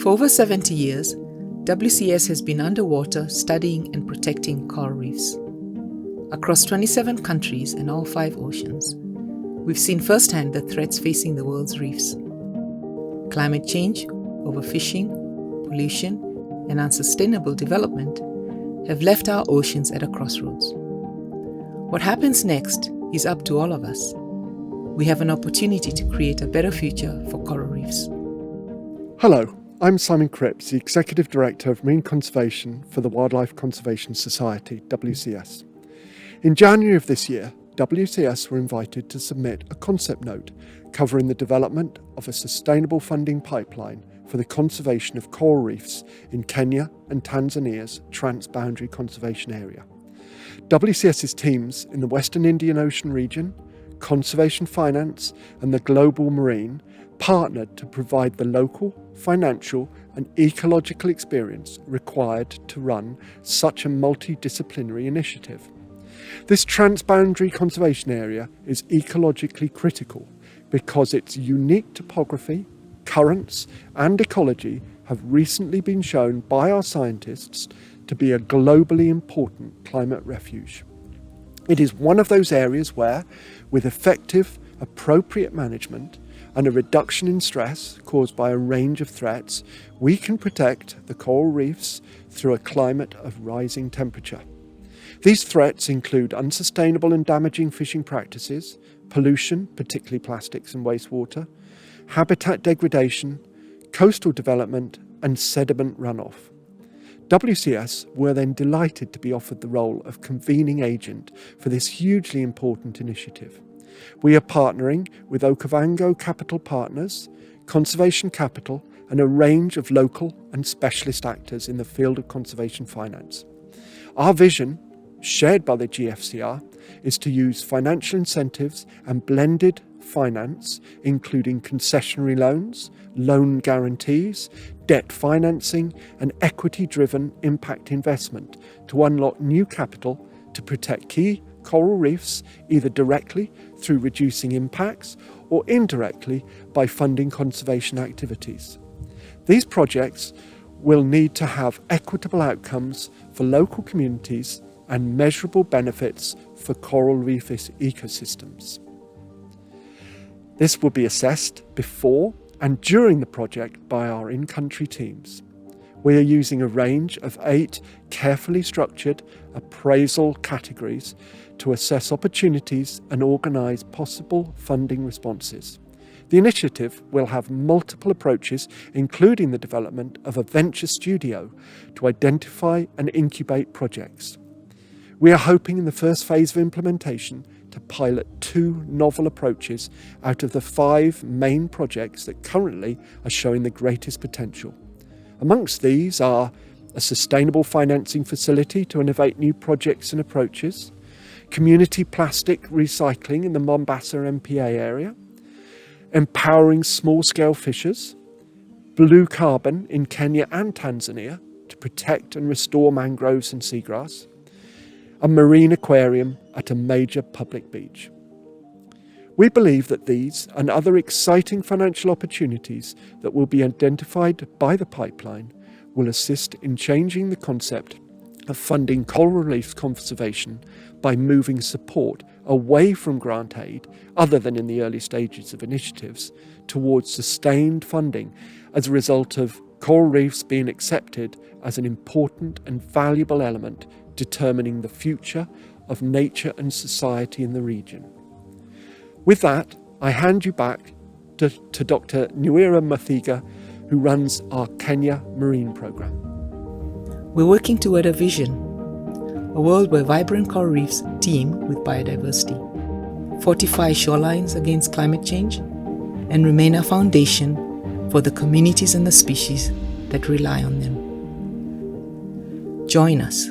For over 70 years, WCS has been underwater studying and protecting coral reefs. Across 27 countries and all 5 oceans, we've seen firsthand the threats facing the world's reefs. Climate change, overfishing, pollution, and unsustainable development have left our oceans at a crossroads. What happens next is up to all of us. We have an opportunity to create a better future for coral reefs. Hello, I'm Simon Cripps, the Executive Director of Marine Conservation for the Wildlife Conservation Society, WCS. In January of this year, WCS were invited to submit a concept note covering the development of a sustainable funding pipeline for the conservation of coral reefs in Kenya and Tanzania's transboundary conservation area. WCS's teams in the Western Indian Ocean region, Conservation Finance and the Global Marine partnered to provide the local, financial and ecological experience required to run such a multidisciplinary initiative. This transboundary conservation area is ecologically critical because its unique topography, currents and ecology have recently been shown by our scientists to be a globally important climate refuge. It is one of those areas where, with effective, appropriate management and a reduction in stress caused by a range of threats, we can protect the coral reefs through a climate of rising temperature. These threats include unsustainable and damaging fishing practices, pollution, particularly plastics and wastewater, habitat degradation, coastal development and sediment runoff. WCS were then delighted to be offered the role of convening agent for this hugely important initiative. We are partnering with Okavango Capital Partners, Conservation Capital and a range of local and specialist actors in the field of conservation finance. Our vision, shared by the GFCR, is to use financial incentives and blended finance, including concessionary loans, loan guarantees, debt financing and equity-driven impact investment to unlock new capital to protect key coral reefs, either directly through reducing impacts or indirectly by funding conservation activities. These projects will need to have equitable outcomes for local communities and measurable benefits for coral reef ecosystems. This will be assessed before and during the project by our in-country teams. We are using a range of 8 carefully structured appraisal categories to assess opportunities and organise possible funding responses. The initiative will have multiple approaches, including the development of a venture studio to identify and incubate projects. We are hoping in the first phase of implementation to pilot 2 novel approaches out of the 5 main projects that currently are showing the greatest potential. Amongst these are a sustainable financing facility to innovate new projects and approaches, community plastic recycling in the Mombasa MPA area, empowering small-scale fishers, blue carbon in Kenya and Tanzania to protect and restore mangroves and seagrass, a marine aquarium at a major public beach. We believe that these and other exciting financial opportunities that will be identified by the pipeline will assist in changing the concept of funding coral reef conservation by moving support away from grant aid, other than in the early stages of initiatives, towards sustained funding as a result of coral reefs being accepted as an important and valuable element determining the future of nature and society in the region. With that, I hand you back to Dr. Nwira Mathiga, who runs our Kenya Marine Programme. We're working toward a vision, a world where vibrant coral reefs teem with biodiversity, fortify shorelines against climate change, and remain a foundation for the communities and the species that rely on them. Join us